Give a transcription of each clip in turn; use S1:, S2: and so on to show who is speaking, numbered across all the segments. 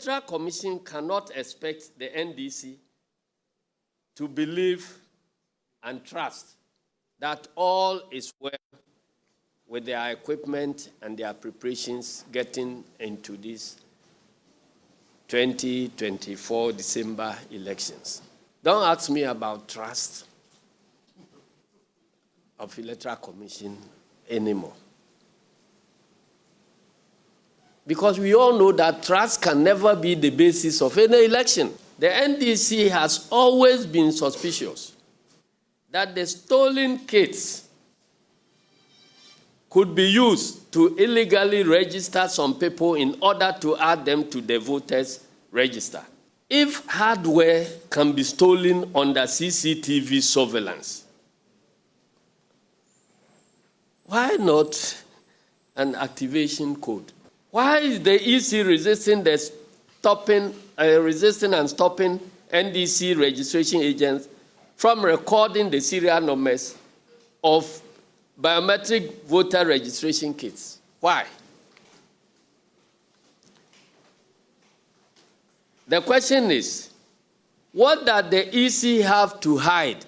S1: Electoral Commission cannot expect the NDC to believe and trust that all is well with their equipment and their preparations getting into these 2024 December elections. Don't ask me about trust of Electoral Commission anymore. Because we all know that trust can never be the basis of any election. The NDC has always been suspicious that the stolen kits could be used to illegally register some people in order to add them to the voters' register. If hardware can be stolen under CCTV surveillance, why not an activation code? Why is the EC resisting and stopping NDC registration agents from recording the serial numbers of biometric voter registration kits? Why? The question is, what does the EC have to hide?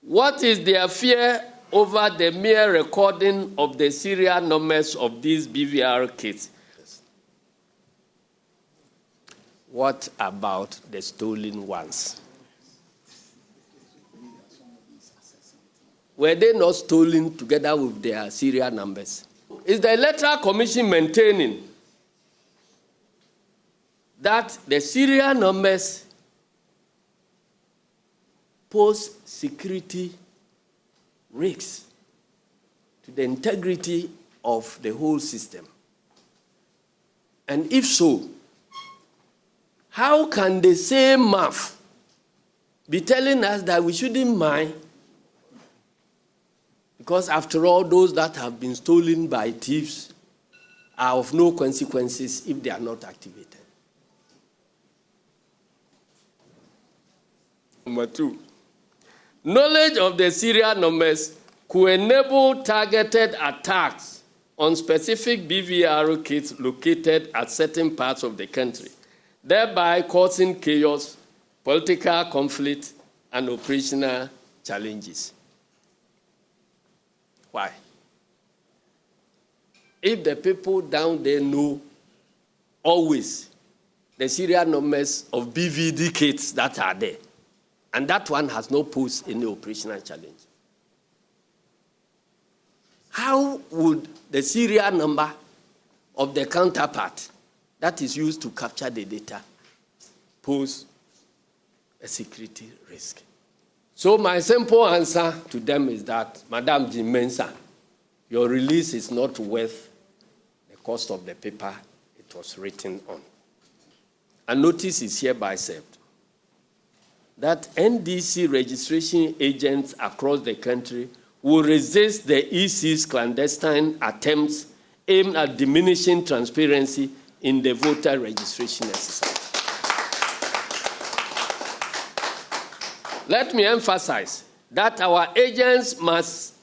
S1: What is their fear over the mere recording of the serial numbers of these BVR kits? What about the stolen ones? Were they not stolen together with their serial numbers? Is the Electoral Commission maintaining that the serial numbers pose security risks to the integrity of the whole system? And if so, how can the same math be telling us that we shouldn't mind? Because after all, those that have been stolen by thieves are of no consequences if they are not activated. Number 2, knowledge of the serial numbers could enable targeted attacks on specific BVR kits located at certain parts of the country, thereby causing chaos, political conflict, and operational challenges. Why? If the people down there know always the serial numbers of BVD kits that are there, and that one has not posed any operational challenge, how would the serial number of the counterpart that is used to capture the data pose a security risk? So my simple answer to them is that, Madam Jim Mensah, your release is not worth the cost of the paper it was written on. A notice is hereby served that NDC registration agents across the country will resist the EC's clandestine attempts aimed at diminishing transparency in the voter registration exercise. Let me emphasize that our agents must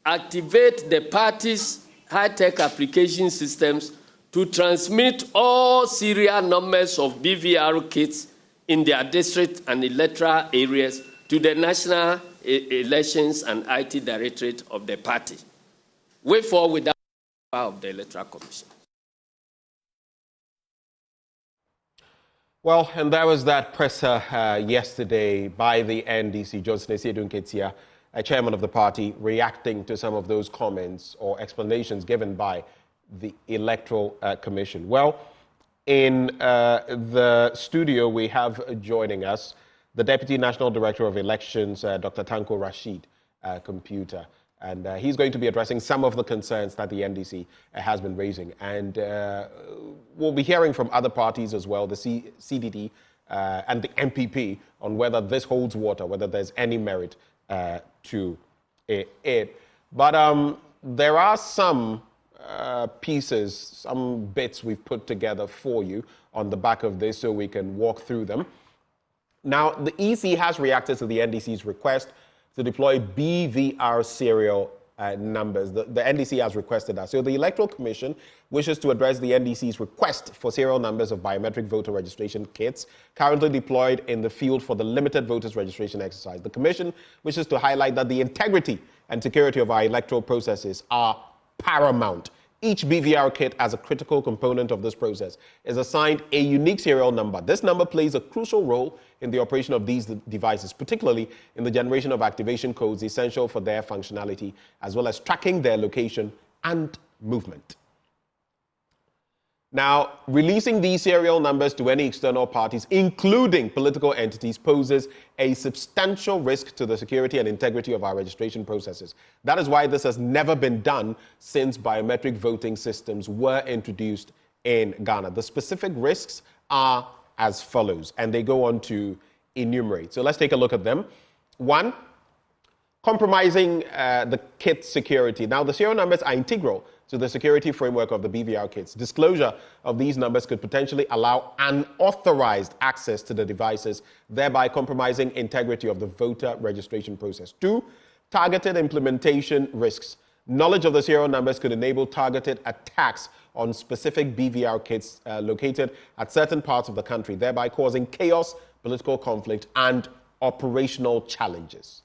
S1: activate the party's high-tech application systems to transmit all serial numbers of BVR kits in their district and electoral areas to the National Elections and IT Directorate of the party, with or without the power of the Electoral Commission.
S2: Well, and that was that presser yesterday by the NDC, Johnson Esedunketia, chairman of the party, reacting to some of those comments or explanations given by the Electoral Commission. Well, in the studio, we have joining us the Deputy National Director of Elections, Dr. Tanko Rashid, Computer. And he's going to be addressing some of the concerns that the NDC has been raising. And we'll be hearing from other parties as well, the CDD and the MPP, on whether this holds water, whether there's any merit to it. But there are some pieces, some bits we've put together for you on the back of this so we can walk through them. Now, the EC has reacted to the NDC's request to deploy BVR serial numbers. The NDC has requested that. So the Electoral Commission wishes to address the NDC's request for serial numbers of biometric voter registration kits currently deployed in the field for the limited voters registration exercise. The Commission wishes to highlight that the integrity and security of our electoral processes are paramount. Each BVR kit, as a critical component of this process, is assigned a unique serial number. This number plays a crucial role in the operation of these devices, particularly in the generation of activation codes essential for their functionality, as well as tracking their location and movement. Now, releasing these serial numbers to any external parties, including political entities, poses a substantial risk to the security and integrity of our registration processes. That is why this has never been done since biometric voting systems were introduced in Ghana. The specific risks are as follows, and they go on to enumerate. So let's take a look at them. One, compromising the kit security. Now, the serial numbers are integral to the security framework of the BVR kits. Disclosure of these numbers could potentially allow unauthorized access to the devices, thereby compromising integrity of the voter registration process. Two, targeted implementation risks. Knowledge of the serial numbers could enable targeted attacks on specific BVR kits located at certain parts of the country, thereby causing chaos, political conflict, and operational challenges.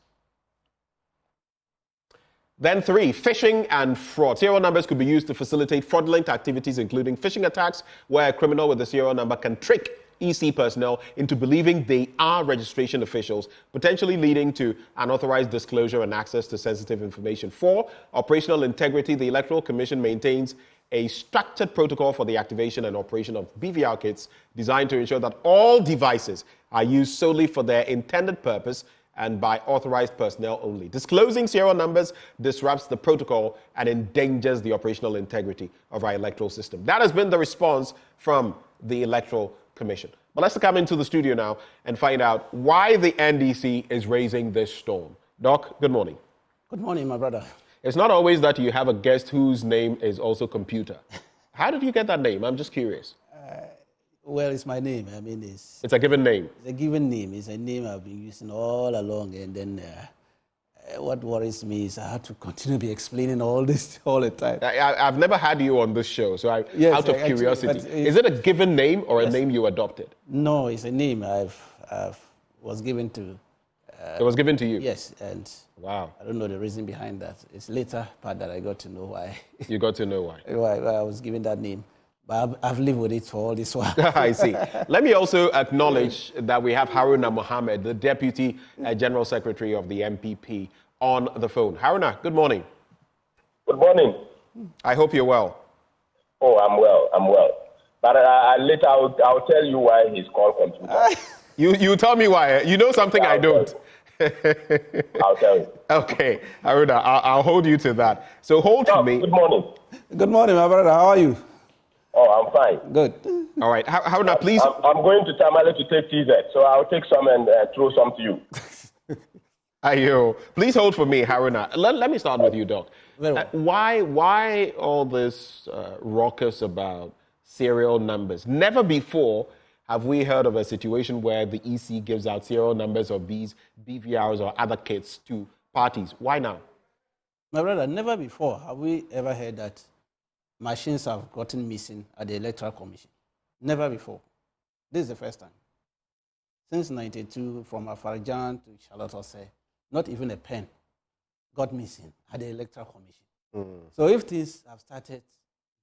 S2: Then three, phishing and fraud. Serial numbers could be used to facilitate fraudulent activities, including phishing attacks, where a criminal with a serial number can trick EC personnel into believing they are registration officials, potentially leading to unauthorized disclosure and access to sensitive information. Four, operational integrity. The Electoral Commission maintains a structured protocol for the activation and operation of BVR kits designed to ensure that all devices are used solely for their intended purpose and by authorized personnel only. Disclosing serial numbers disrupts the protocol and endangers the operational integrity of our electoral system. That has been the response from the Electoral Commission. But let's come into the studio now and find out why the NDC is raising this storm. Doc, good morning.
S3: Good morning, my brother.
S2: It's not always that you have a guest whose name is also computer. How did you get that name? I'm just curious.
S3: Well, it's my name. I mean,
S2: it's a given name.
S3: It's a given name. It's a name I've been using all along. And then what worries me is I have to continue to be explaining all this all the time.
S2: I've never had you on this show, so out of curiosity, is it a given name or a name you adopted?
S3: No, it's a name I've was given to.
S2: It was given to you?
S3: Yes, and
S2: wow.
S3: I don't know the reason behind that. It's later part that I got to know why.
S2: You got to know why?
S3: why I was given that name. But I've lived with it for all this while.
S2: I see. Let me also acknowledge that we have Haruna Mohammed, the Deputy General Secretary of the MPP, on the phone. Haruna, good morning.
S4: Good morning.
S2: I hope you're well.
S4: Oh, I'm well. But later I'll tell you why he's called computer.
S2: You tell me why. You know something I don't.
S4: I'll tell you.
S2: Okay, Haruna, I'll hold you to that. So hold for me.
S4: Good morning.
S3: Good morning, my brother. How are you?
S4: Oh, I'm fine.
S3: Good.
S2: All right. Haruna, please.
S4: I'm going to Tamale to take TZ, so I'll take some and throw some to you.
S2: Ayo. Please hold for me, Haruna. Let me start with you, Doc. Why all this ruckus about serial numbers? Never before have we heard of a situation where the EC gives out serial numbers of these BVRs or other kits to parties. Why now?
S3: My brother, never before have we ever heard that machines have gotten missing at the Electoral Commission. Never before. This is the first time. Since 92, from Afarajan to Charlotte Osei, not even a pen got missing at the Electoral Commission. So if things have started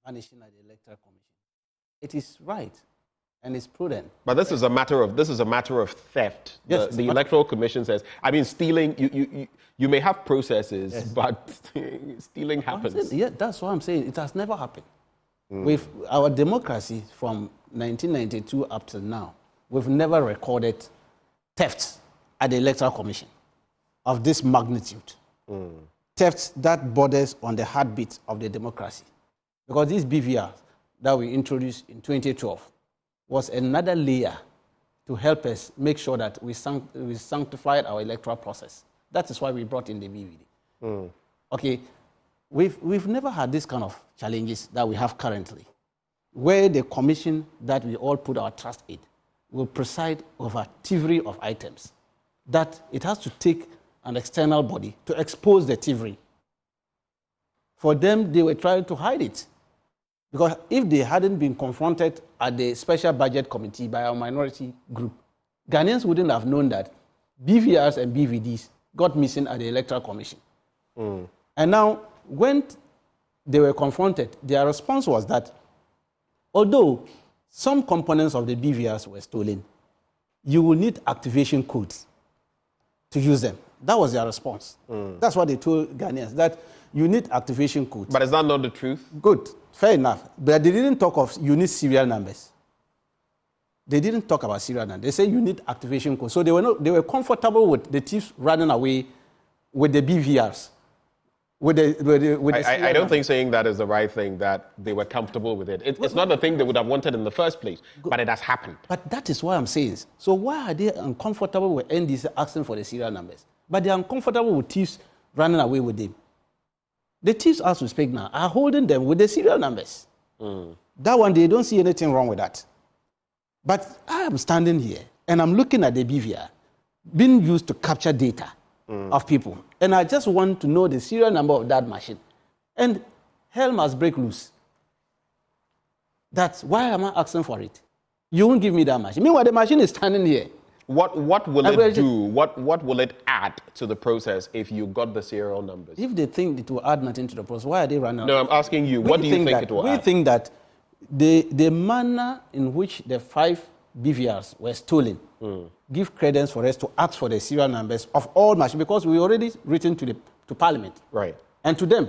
S3: vanishing at the Electoral Commission, it is right and it's prudent.
S2: But this is a matter of theft.
S3: Yes,
S2: the Electoral Commission says, I mean, stealing, you may have processes, yes, but stealing happens.
S3: Yeah, that's what I'm saying. It has never happened. With our democracy from 1992 up to now, we've never recorded thefts at the Electoral Commission of this magnitude. Thefts that borders on the heartbeat of the democracy. Because this BVR that we introduced in 2012 was another layer to help us make sure that we sanctified our electoral process. That is why we brought in the BVD. Okay, we've never had this kind of challenges that we have currently, where the commission that we all put our trust in will preside over thievery of items, that it has to take an external body to expose the thievery. For them, they were trying to hide it. Because if they hadn't been confronted at the Special Budget Committee by our minority group, Ghanaians wouldn't have known that BVRs and BVDs got missing at the Electoral Commission. And now, when they were confronted, their response was that although some components of the BVRs were stolen, you will need activation codes to use them. That was their response. That's what they told Ghanaians, that you need activation codes.
S2: But is that not the truth?
S3: Good, fair enough. But they didn't talk of you need serial numbers. They didn't talk about serial numbers. They said you need activation codes. So they were comfortable with the thieves running away with the BVRs.
S2: I don't think saying that is the right thing, that they were comfortable with it. It's not the thing they would have wanted in the first place, but it has happened.
S3: But that is what I'm saying. So why are they uncomfortable with NDC asking for the serial numbers? But they're uncomfortable with thieves running away with them. The thieves, as we speak now, are holding them with the serial numbers. That one, they don't see anything wrong with that. But I am standing here, and I'm looking at the BVR being used to capture data of people. And I just want to know the serial number of that machine. And hell must break loose. That's why am I asking for it? You won't give me that machine. Meanwhile, the machine is standing here.
S2: What will it do? What will it add to the process if you got the serial numbers?
S3: If they think it will add nothing to the process, why are they running?
S2: No, I'm asking you. What do you think it will add?
S3: We think that the manner in which the 5 BVRs were stolen give credence for us to ask for the serial numbers of all machines, because we already written to Parliament.
S2: Right.
S3: And to them,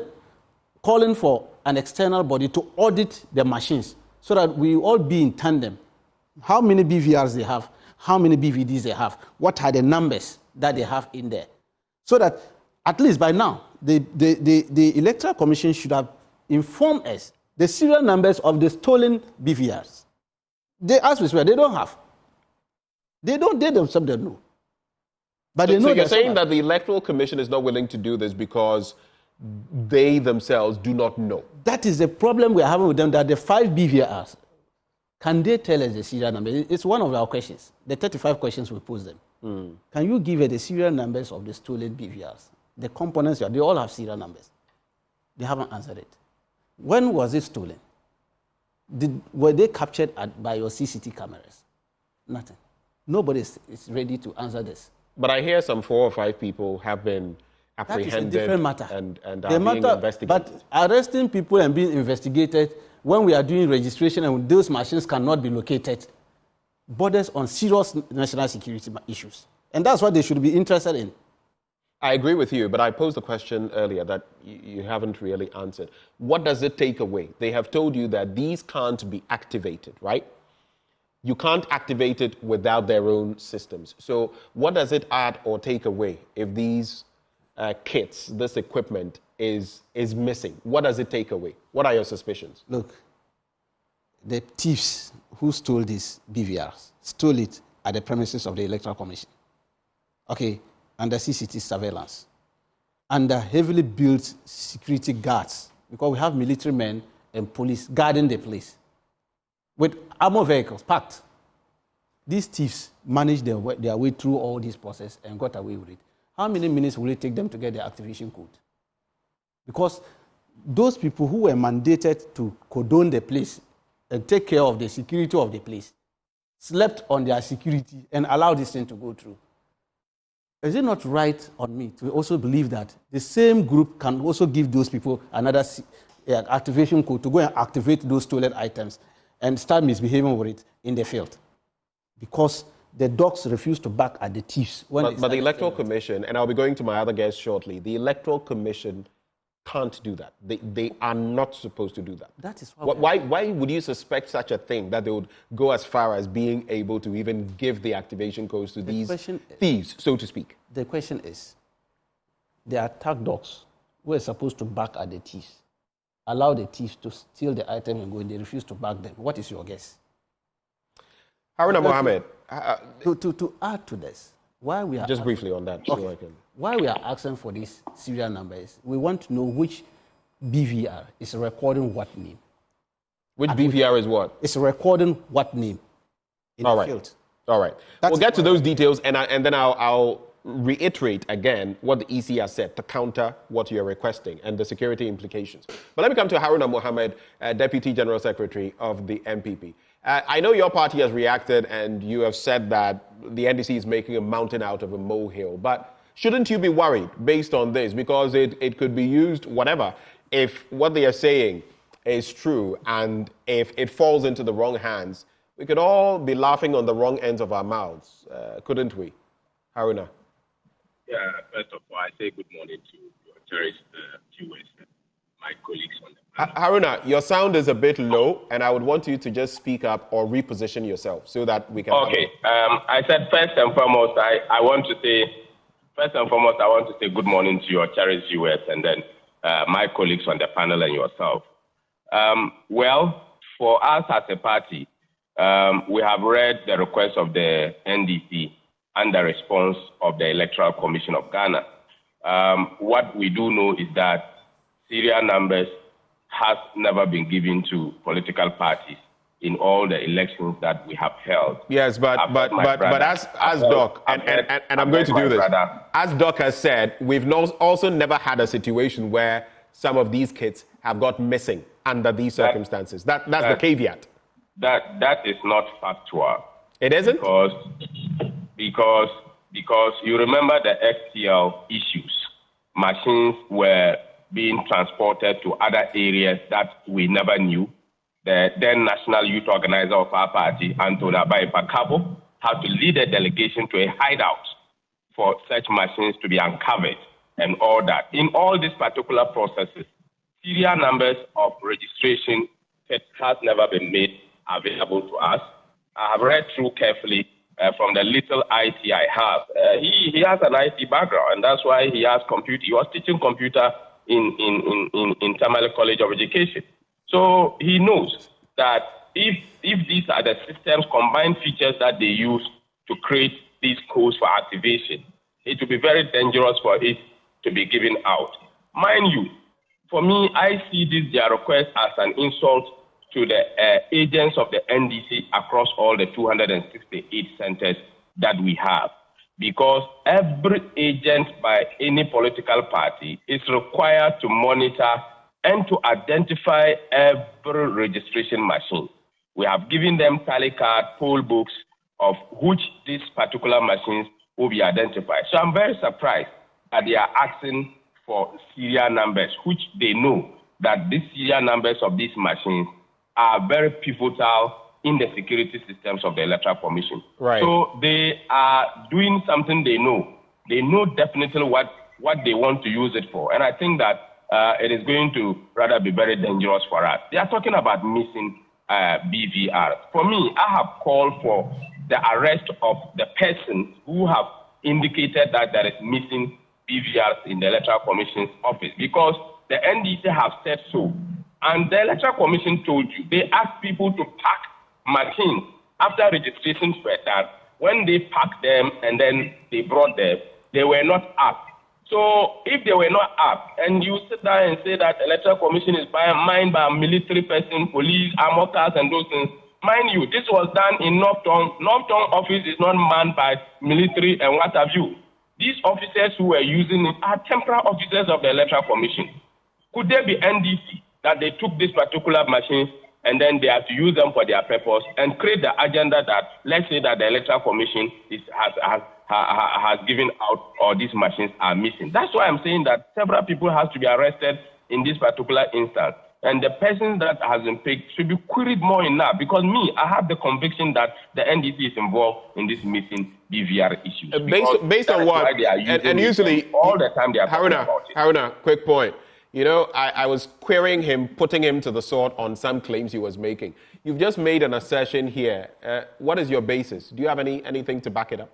S3: calling for an external body to audit the machines so that we all be in tandem. How many BVRs they have, how many BVDs they have, what are the numbers that they have in there. So that at least by now, the Electoral Commission should have informed us the serial numbers of the stolen BVRs. They, as we swear, they don't have. They themselves don't know. But they know.
S2: So you're saying that the Electoral Commission is not willing to do this because they themselves do not know?
S3: That is the problem we're having with them, that the 5 BVRs, can they tell us the serial number? It's one of our questions. The 35 questions we pose them. Can you give us the serial numbers of the stolen BVRs? The components, they all have serial numbers. They haven't answered it. When was it stolen? Were they captured by your CCTV cameras? Nothing. Nobody is ready to answer this.
S2: But I hear some 4 or 5 people have been apprehended.
S3: That is a different matter.
S2: And are being investigated.
S3: But arresting people and being investigated when we are doing registration and those machines cannot be located borders on serious national security issues. And that's what they should be interested in.
S2: I agree with you, but I posed a question earlier that you haven't really answered. What does it take away? They have told you that these can't be activated, right? You can't activate it without their own systems. So what does it add or take away if these kits, this equipment is missing? What does it take away? What are your suspicions?
S3: Look, the thieves who stole these BVRs stole it at the premises of the Electoral Commission. Okay, under CCTV surveillance, under heavily built security guards, because we have military men and police guarding the place, with armored vehicles parked. These thieves managed their way through all this process and got away with it. How many minutes will it take them to get the activation code? Because those people who were mandated to cordon the place and take care of the security of the place slept on their security and allowed this thing to go through. Is it not right on me to also believe that the same group can also give those people another activation code to go and activate those stolen items and start misbehaving with it in the field? Because the dogs refuse to back at the thieves.
S2: But the Electoral Commission, and I'll be going to my other guests shortly, the Electoral Commission can't do that. They are not supposed to do that.
S3: That is
S2: why would you suspect such a thing, that they would go as far as being able to even give the activation codes to these thieves, so to speak?
S3: The question is, the attack dogs who are supposed to back at the thieves, allow the thieves to steal the item and go, and they refuse to back them. What is your guess?
S2: Haruna Mohammed.
S3: To add to this, why we are
S2: just briefly on that.
S3: Okay.
S2: So I can...
S3: Why we are asking for these serial numbers, we want to know which BVR is recording what name.
S2: Which BVR is what?
S3: It's recording what name in the field.
S2: All right. We'll get to those details, and then I'll reiterate again what the EC has said to counter what you're requesting and the security implications. But let me come to Haruna Mohammed, Deputy General Secretary of the MPP. I know your party has reacted and you have said that the NDC is making a mountain out of a molehill, but shouldn't you be worried based on this? Because it could be used, whatever, if what they are saying is true and if it falls into the wrong hands, we could all be laughing on the wrong ends of our mouths, couldn't we? Haruna.
S4: Yeah, first of all, I say good morning to your cherished viewers, my colleagues on the panel.
S2: Haruna, your sound is a bit low, and I would want you to just speak up or reposition yourself so that we can...
S4: Okay, I said first and foremost, I want to say good morning to your cherished viewers and then my colleagues on the panel and yourself. Well, for us as a party, we have read the request of the NDC and the response of the Electoral Commission of Ghana. What we do know is that serial numbers has never been given to political parties in all the elections that we have held.
S2: Yes, but as Doc, and I'm going to do this, as Doc has said, we've also never had a situation where some of these kids have got missing under these circumstances. That's the caveat.
S4: That is not factual.
S2: It isn't?
S4: Because you remember the XTL issues. Machines were being transported to other areas that we never knew. The then national youth organizer of our party, Anthony Abai-Pakabo, had to lead a delegation to a hideout for such machines to be uncovered and all that. In all these particular processes, serial numbers of registration has never been made available to us. I have read through carefully from the little IT I have. He has an IT background, and that's why he has computer. He was teaching computer in Tamale College of Education. So he knows that if these are the systems, combined features that they use to create these codes for activation, it will be very dangerous for it to be given out. Mind you, for me, I see their request as an insult to the agents of the NDC across all the 268 centers that we have. Because every agent by any political party is required to monitor and to identify every registration machine. We have given them tally card, poll books of which these particular machines will be identified. So I'm very surprised that they are asking for serial numbers, which they know that these serial numbers of these machines are very pivotal in the security systems of the Electoral Commission.
S2: Right.
S4: So they are doing something they know. They know definitely what they want to use it for. And I think that it is going to rather be very dangerous for us. They are talking about missing BVR. For me, I have called for the arrest of the persons who have indicated that there is missing BVRs in the Electoral Commission's office, because the NDC have said so. And the Electoral Commission told you, they asked people to pack machines after registrations were done. When they packed them and then they brought them, they were not up. So if they were not up, and you sit there and say that the Electoral Commission is manned by a military person, police, armored cars, and those things, mind you, this was done in North Tongue. North Tongue office is not manned by military and what have you. These officers who were using it are temporary officers of the Electoral Commission. Could there be NDC that they took these particular machines and then they have to use them for their purpose and create the agenda that, let's say that the Electoral Commission has given out, or these machines are missing? That's why I'm saying that several people have to be arrested in this particular instance. And the person that has been picked should be queried more in that, because me, I have the conviction that the NDC is involved in this missing BVR issues.
S2: Based on what? And usually,
S4: all the time they are talking about it.
S2: Haruna, quick point. You know, I was querying him, putting him to the sword on some claims he was making. You've just made an assertion here. What is your basis? Do you have anything to back it up?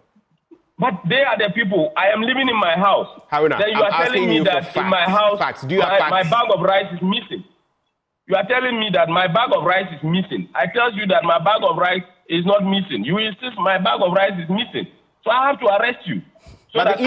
S4: But they are the people. I am living in my house.
S2: Haruna,
S4: then you are telling me that in my house,
S2: Do you have facts?
S4: My bag of rice is missing. You are telling me that my bag of rice is missing. I tell you that my bag of rice is not missing. You insist my bag of rice is missing. So I have to arrest you. So
S2: but the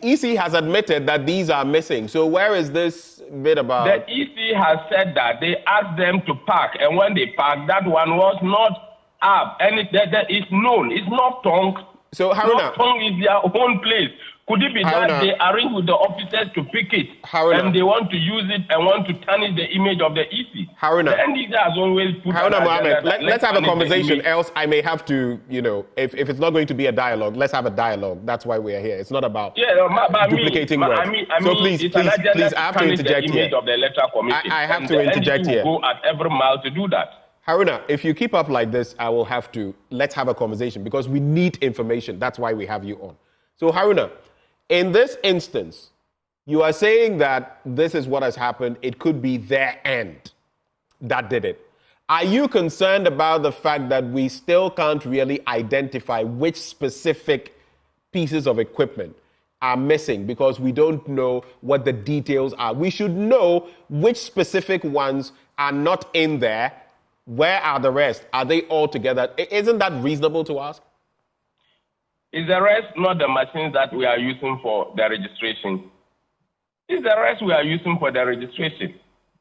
S2: EC has admitted that these are missing. So where is this bit about?
S4: The EC has said that they asked them to pack, and when they packed, that one was not up, and it's known. It's not Tongue
S2: So, Haruna.
S4: North Tongue is their own place. Could it be
S2: Haruna,
S4: that they arrange with the officers to pick it
S2: Haruna,
S4: and they want to use it and want to tarnish the image of the EC?
S2: Haruna,
S4: the NDC has always put
S2: Haruna Mohammed,
S4: let's
S2: let's have a
S4: tarnish the
S2: conversation,
S4: image.
S2: else I may have to, if it's not going to be a dialogue, let's have a dialogue. That's why we're here. It's not about duplicating words.
S4: So
S2: please, I have to interject here.
S4: Of the Electoral Commission.
S2: I have to interject here.
S4: Go at every mile to do that.
S2: Haruna, if you keep up like this, I will have to, let's have a conversation because we need information. That's why we have you on. So Haruna, in this instance, you are saying that this is what has happened. It could be their end that did it. Are you concerned about the fact that we still can't really identify which specific pieces of equipment are missing because we don't know what the details are? We should know which specific ones are not in there. Where are the rest? Are they all together? Isn't that reasonable to ask?
S4: Is the rest not the machines that we are using for the registration? Is the rest we are using for the registration?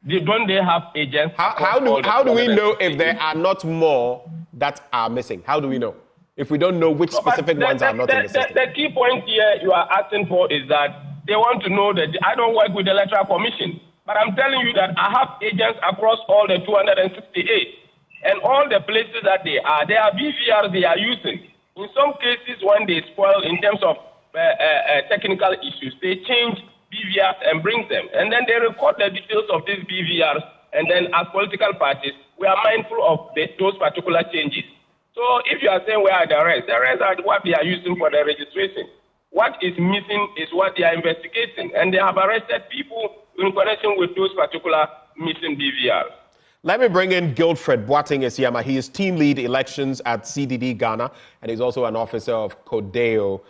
S4: Don't they have agents?
S2: How do we know if there are not more that are missing? How do we know? If we don't know which specific ones are not in the system.
S4: The key point here you are asking for is that they want to know that I don't work with the Electoral Commission. But I'm telling you that I have agents across all the 268. And all the places that they are BVRs they are using. In some cases, when they spoil in terms of technical issues, they change BVRs and bring them. And then they record the details of these BVRs. And then as political parties, we are mindful of those particular changes. So if you are saying where are the rest are what they are using for the registration. What is missing is what they are investigating. And they have arrested people in connection with those particular missing BVRs.
S2: Let me bring in Guildfred Boateng Esiama. He is team lead elections at CDD Ghana, and he's also an officer of CODEO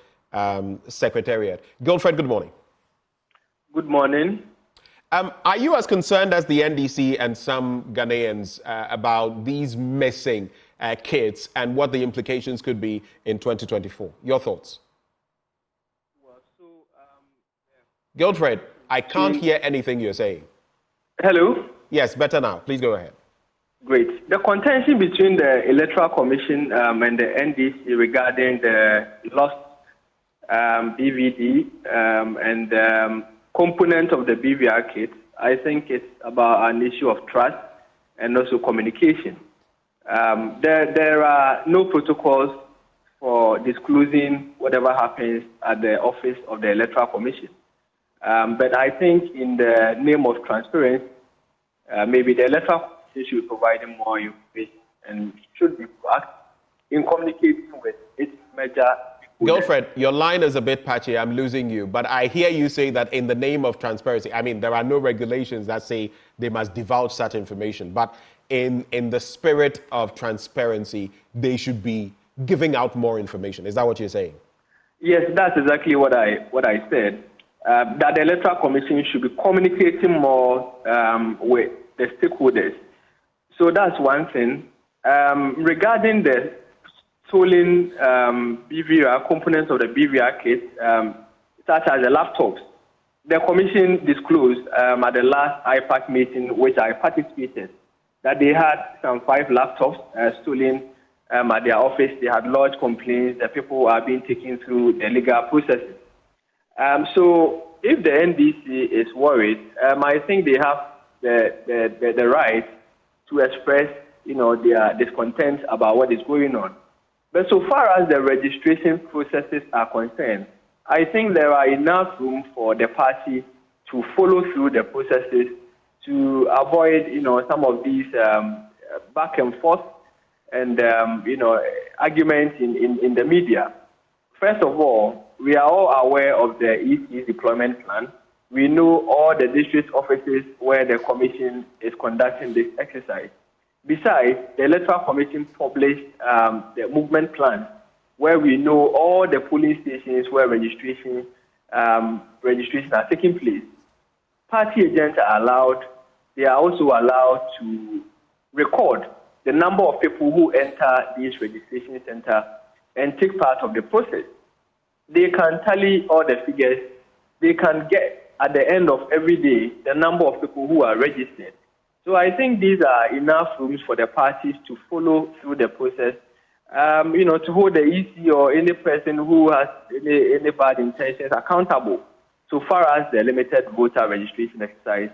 S2: Secretariat. Guildfred, good morning.
S5: Good morning.
S2: Are you as concerned as the NDC and some Ghanaians about these missing kids and what the implications could be in 2024? Your thoughts? Guildfred, I can't hear anything you're saying.
S5: Hello?
S2: Yes, better now. Please go ahead.
S5: Great. The contention between the Electoral Commission and the NDC regarding the lost DVD and component of the BVR kit, I think it's about an issue of trust and also communication. There are no protocols for disclosing whatever happens at the office of the Electoral Commission. But I think in the name of transparency, maybe the Electoral Commission should be providing more information and should be proactive in communicating with its major.
S2: Guildfred, your line is a bit patchy. I'm losing you. But I hear you say that in the name of transparency, I mean, there are no regulations that say they must divulge such information. But in the spirit of transparency, they should be giving out more information. Is that what you're saying?
S5: Yes, that's exactly what I said. That the Electoral Commission should be communicating more with the stakeholders. So that's one thing. Regarding the stolen BVR components of the BVR kit, such as the laptops, the Commission disclosed at the last IPAC meeting, which I participated, that they had some 5 laptops stolen at their office. They had lodged complaints that people are being taken through the legal processes. So if the NDC is worried, I think they have the right to express, their discontent about what is going on. But so far as the registration processes are concerned, I think there are enough room for the party to follow through the processes to avoid, some of these back and forth and, arguments in the media. First of all, we are all aware of the EC deployment plan. We know all the district offices where the Commission is conducting this exercise. Besides, the Electoral Commission published the movement plan, where we know all the polling stations where registrations are taking place. Party agents are allowed. They are also allowed to record the number of people who enter these registration centers and take part of the process. They can tally all the figures. They can get, at the end of every day, the number of people who are registered. So I think these are enough rooms for the parties to follow through the process to hold the EC or any person who has any bad intentions accountable, so far as the limited voter registration exercise,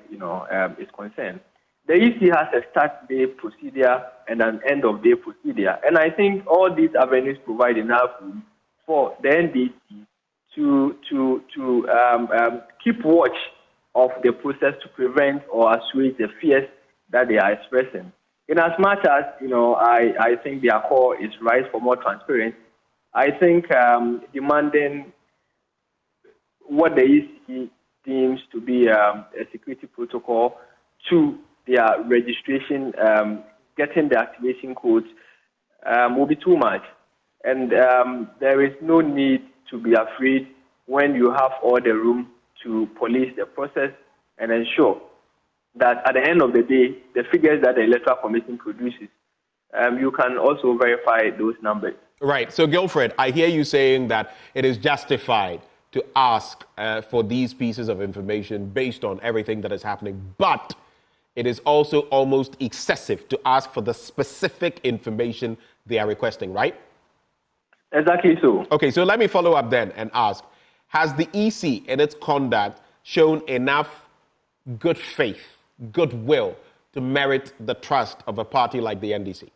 S5: is concerned. The EC has a start day procedure and an end of day procedure, and I think all these avenues provide enough room for the NDC to keep watch of the process to prevent or assuage the fears that they are expressing. In as much as, I think their call is right for more transparency, I think demanding what the EC deems to be a security protocol to their registration, getting the activation codes will be too much. And there is no need to be afraid when you have all the room to police the process and ensure that at the end of the day, the figures that the Electoral Commission produces, you can also verify those numbers.
S2: Right. So, Guilfred, I hear you saying that it is justified to ask for these pieces of information based on everything that is happening, but it is also almost excessive to ask for the specific information they are requesting, right?
S5: Exactly so.
S2: Okay, so let me follow up then and ask, has the EC in its conduct shown enough good faith, goodwill to merit the trust of a party like the NDC?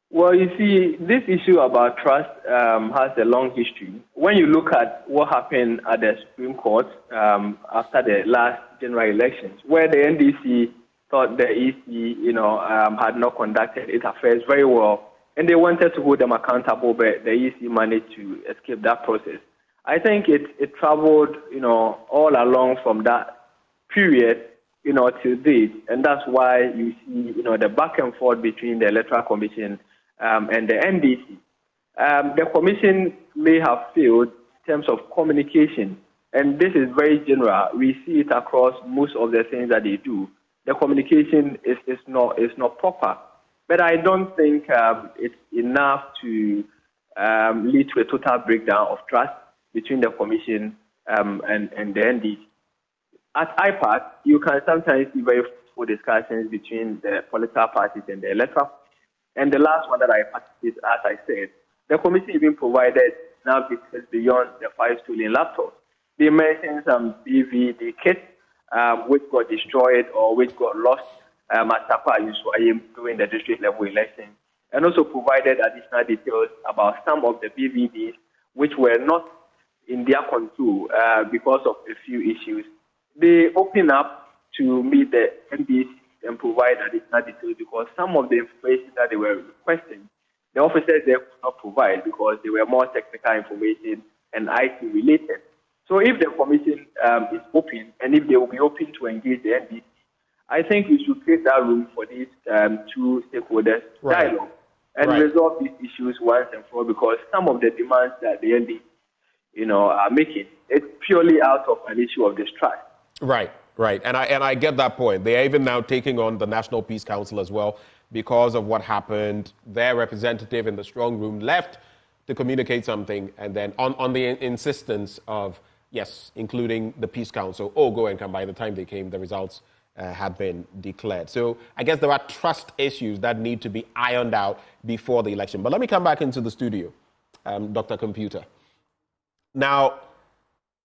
S5: Well, you see, this issue about trust has a long history. When you look at what happened at the Supreme Court after the last general elections, where the NDC thought the EC, had not conducted its affairs very well, and they wanted to hold them accountable, but the EC managed to escape that process. I think it traveled, all along from that period, till date, and that's why you see, the back and forth between the Electoral Commission and the NDC. The Commission may have failed in terms of communication, and this is very general. We see it across most of the things that they do. The communication is not proper. But I don't think it's enough to lead to a total breakdown of trust between the Commission and the NDC. At IPAC, you can sometimes see very fruitful discussions between the political parties and the electoral. And the last one that I participated, as I said, the Commission even provided now details beyond the 5 stolen laptops. They mentioned some BVR kits which got destroyed or which got lost at Tapa Yuswayim during the district level election, and also provided additional details about some of the BVDs which were not in their control because of a few issues. They opened up to meet the NDC and provide additional details because some of the information that they were requesting, the officers there could not provide because they were more technical information and IT related. So if the Commission is open and if they will be open to engage the NDC, I think we should create that room for these two stakeholders dialogue and resolve these issues once and for all, because some of the demands that the NDC, are making, it's purely out of an issue of distrust.
S2: Right. And I get that point. They are even now taking on the National Peace Council as well because of what happened. Their representative in the strong room left to communicate something, and then on the insistence of, yes, including the Peace Council, go and come. By the time they came, the results had been declared. So I guess there are trust issues that need to be ironed out before the election. But let me come back into the studio, Dr. Computer. Now,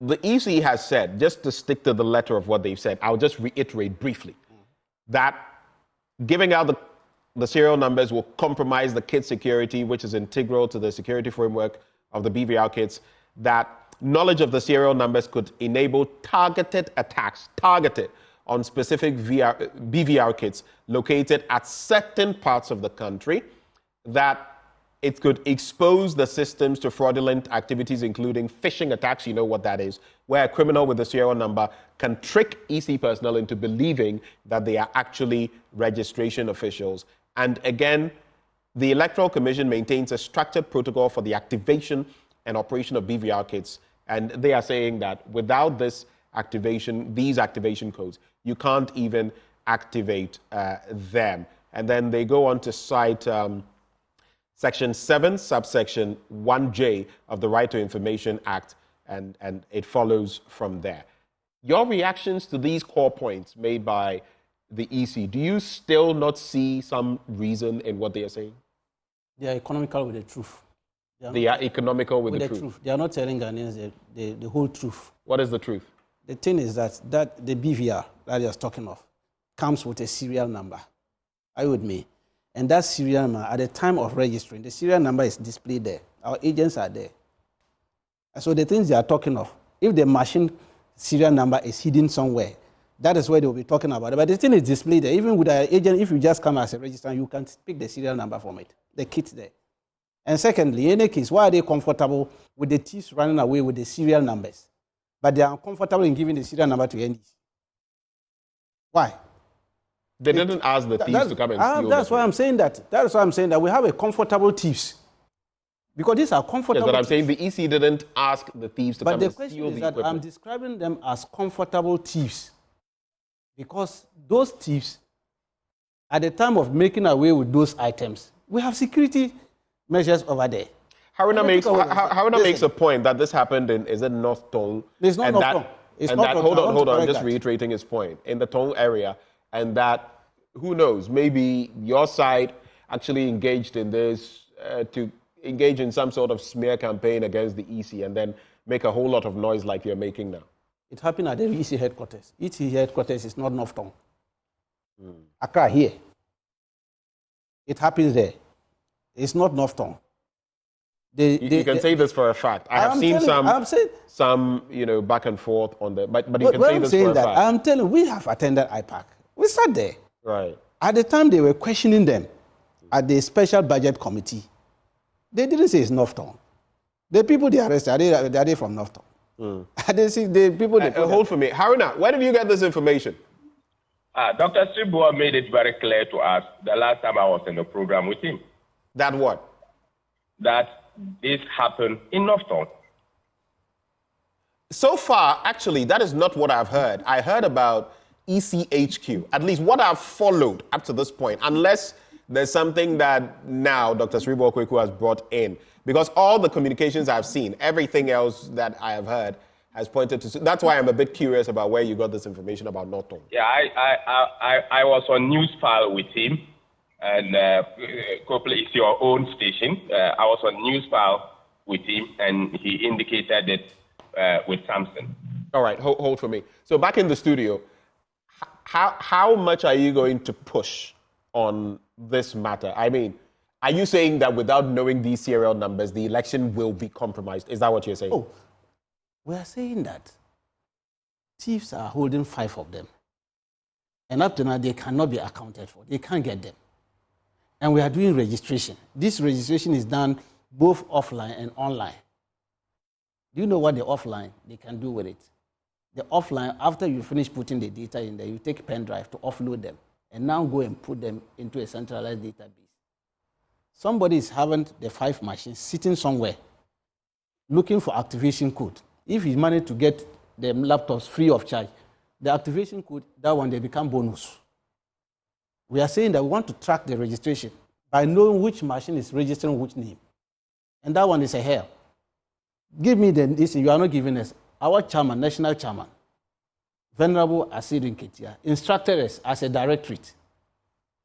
S2: the EC has said, just to stick to the letter of what they've said, I'll just reiterate briefly, that giving out the serial numbers will compromise the kit security, which is integral to the security framework of the BVR kits, that knowledge of the serial numbers could enable targeted attacks, on specific BVR kits located at certain parts of the country, that it could expose the systems to fraudulent activities, including phishing attacks, you know what that is, where a criminal with a serial number can trick EC personnel into believing that they are actually registration officials. And again, the Electoral Commission maintains a structured protocol for the activation and operation of BVR kits. And they are saying that without this activation, these activation codes, you can't even activate them. And then they go on to cite Section 7, subsection 1J of the Right to Information Act, and it follows from there. Your reactions to these core points made by the EC, do you still not see some reason in what they are saying?
S3: They are economical with the truth.
S2: They are economical with the truth.
S3: They are not telling Ghanaians the whole truth.
S2: What is the truth?
S3: The thing is that the BVR that you're talking of comes with a serial number. Are you with me? And that serial number, at the time of registering, the serial number is displayed there. Our agents are there. And so the things they are talking of, if the machine serial number is hidden somewhere, that is where they will be talking about it. But the thing is displayed there. Even with our agent, if you just come as a registrant, you can pick the serial number from it. The kit there. And secondly, in any case, why are they comfortable with the thieves running away with the serial numbers, but they are uncomfortable in giving the serial number to NDC? Why?
S2: They didn't ask the thieves to come and steal.
S3: That's why I'm saying that. That's why I'm saying that we have a comfortable thieves. Because these are comfortable.
S2: Yes, but I'm saying the EC didn't ask the thieves to come and steal the equipment. But the question is that
S3: I'm describing them as comfortable thieves. Because those thieves, at the time of making away with those items, we have security measures over there.
S2: Haruna makes a point that this happened in, is it North Tong?
S3: It's not North Tong.
S2: Hold on, I'm just reiterating his point. In the Tong area, and that, who knows, maybe your side actually engaged in this to engage in some sort of smear campaign against the EC and then make a whole lot of noise like you're making now. It
S3: happened at the EC headquarters. EC headquarters is not North Tong. Accra here. It happens there. It's not North Tong.
S2: You can say this for a fact. I have seen some back and forth on the, but you can say this for a fact.
S3: I'm telling you, we have attended IPAC. We sat there.
S2: Right.
S3: At the time they were questioning them at the special budget committee, they didn't say it's North Tong. The people they arrested, are they from North Tong? I didn't see the people.
S2: Hold for me. Haruna, where did you get this information?
S4: Dr. Sibua made it very clear to us the last time I was in the program with him.
S2: That what?
S4: That this happened in North Tong.
S2: So far, actually, that is not what I've heard. I heard about ECHQ, at least what I've followed up to this point, unless there's something that now Dr. Sribo Kweku has brought in. Because all the communications I've seen, everything else that I have heard has pointed to... That's why I'm a bit curious about where you got this information about North Tong.
S4: Yeah, I was on news file with him. And it's your own station. I was on news file with him, and he indicated it with Samson.
S2: All right, hold for me. So back in the studio, how much are you going to push on this matter? I mean, are you saying that without knowing these serial numbers, the election will be compromised? Is that what you're saying?
S3: Oh, we are saying that thieves are holding 5 of them. And up to now, they cannot be accounted for. They can't get them. And we are doing registration. This registration is done both offline and online. Do you know what the offline they can do with it? The offline, after you finish putting the data in there, you take a pen drive to offload them and now go and put them into a centralized database. Somebody is having the 5 machines sitting somewhere looking for activation code. If he managed to get the laptops free of charge, the activation code, that one, they become bonus. We are saying that we want to track the registration by knowing which machine is registering which name. And that one is a hell. Give me this, you are not giving us. Our chairman, national chairman, Venerable Asidu Nketia, instructed us as a directorate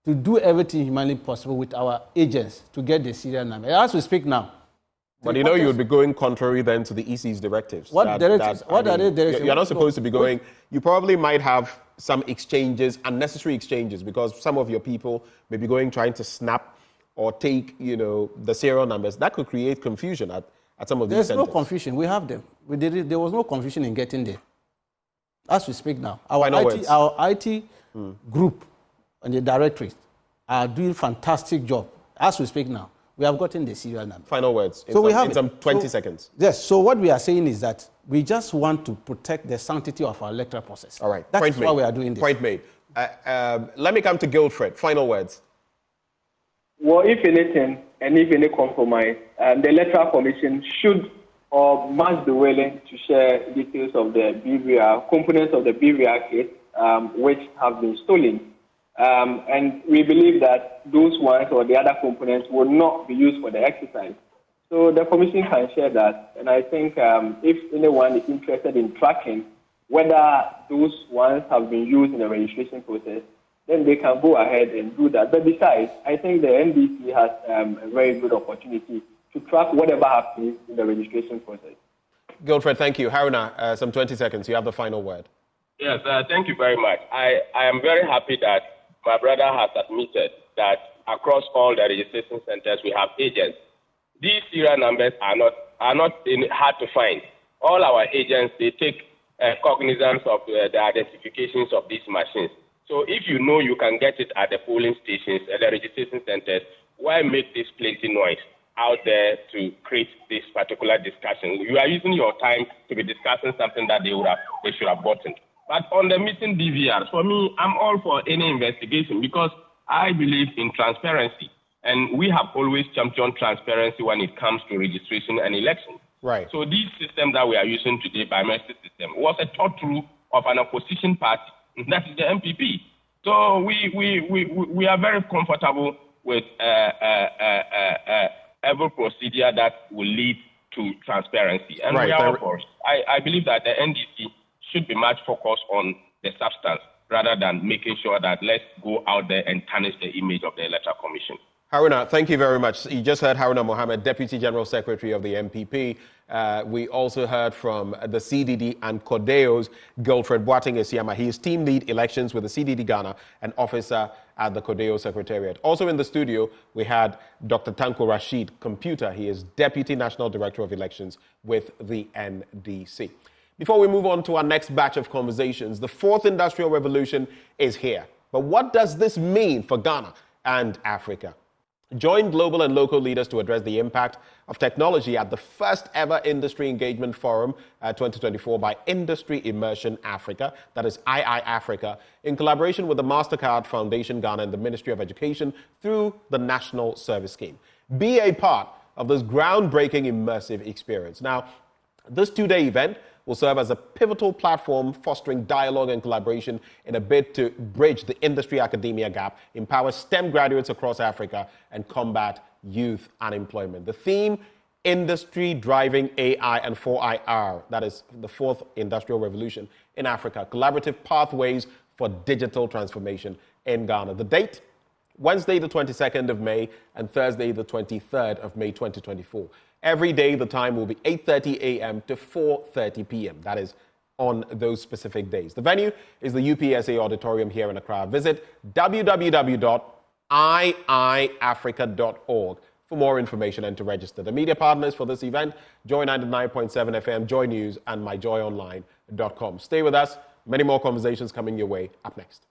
S3: to do everything humanly possible with our agents to get the serial number. As we speak now.
S2: But you know you would be going contrary then to the EC's directives.
S3: What directives? What are the directives?
S2: You're not supposed to be going. You probably might have some exchanges, unnecessary exchanges, because some of your people may be going trying to snap or take, the serial numbers. That could create confusion at some of these centers.
S3: There's no confusion. We have them. There was no confusion in getting there. As we speak now, our IT group and the directorate are doing fantastic job. As we speak now, we have gotten the serial number.
S2: Final words. In some 20 seconds.
S3: Yes. So what we are saying is that we just want to protect the sanctity of our electoral process.
S2: All right.
S3: That's why we are doing this.
S2: Point made. Let me come to Guildford. Final words.
S5: Well, if anything, and if any compromise, the Electoral Commission should or must be willing to share details of the BVR, components of the BVR kit, which have been stolen. And we believe that those ones or the other components will not be used for the exercise. So the Commission can share that. And I think if anyone is interested in tracking whether those ones have been used in the registration process, then they can go ahead and do that. But besides, I think the NDC has a very good opportunity to track whatever happens in the registration process.
S2: Guilfred, thank you. Haruna, some 20 seconds. You have the final word.
S4: Yes, thank you very much. I am very happy that my brother has admitted that across all the registration centers we have agents. These serial numbers are not hard to find. All our agents, they take cognizance of the identifications of these machines. So if you know you can get it at the polling stations, at the registration centers, why make this plenty noise out there to create this particular discussion? You are using your time to be discussing something that they should have gotten. But on the missing BVR, for me, I'm all for any investigation because I believe in transparency. And we have always championed transparency when it comes to registration and elections.
S2: Right.
S4: So this system that we are using today, biometric system, was a thought through of an opposition party, that is the MPP. So we are very comfortable with every procedure that will lead to transparency. And
S2: right.
S4: we are all for it. I believe that the NDC should be much focused on the substance rather than making sure that let's go out there and tarnish the image of the Electoral Commission.
S2: Haruna, thank you very much. You just heard Haruna Mohammed, Deputy General Secretary of the MPP. We also heard from the CDD and Codeo's Guilfred Boateng-Esiama. He is Team Lead Elections with the CDD Ghana and Officer at the Codeo Secretariat. Also in the studio, we had Dr. Tanko Rashid, Computer. He is Deputy National Director of Elections with the NDC. Before we move on to our next batch of conversations, the fourth industrial revolution is here. But what does this mean for Ghana and Africa? Join global and local leaders to address the impact of technology at the first ever Industry Engagement Forum 2024 by Industry Immersion Africa, that is II Africa, in collaboration with the MasterCard Foundation Ghana and the Ministry of Education through the National Service Scheme. Be a part of this groundbreaking immersive experience. Now, this two-day event will serve as a pivotal platform fostering dialogue and collaboration in a bid to bridge the industry-academia gap, empower STEM graduates across Africa, and combat youth unemployment. The theme, Industry Driving AI and 4IR, that is the fourth industrial revolution in Africa, collaborative pathways for digital transformation in Ghana. The date, Wednesday the 22nd of May and Thursday the 23rd of May 2024. Every day, the time will be 8:30 a.m. to 4:30 p.m. That is on those specific days. The venue is the UPSA Auditorium here in Accra. Visit www.iiafrica.org for more information and to register. The media partners for this event, Joy 99.7 FM, Joy News, and myjoyonline.com. Stay with us. Many more conversations coming your way up next.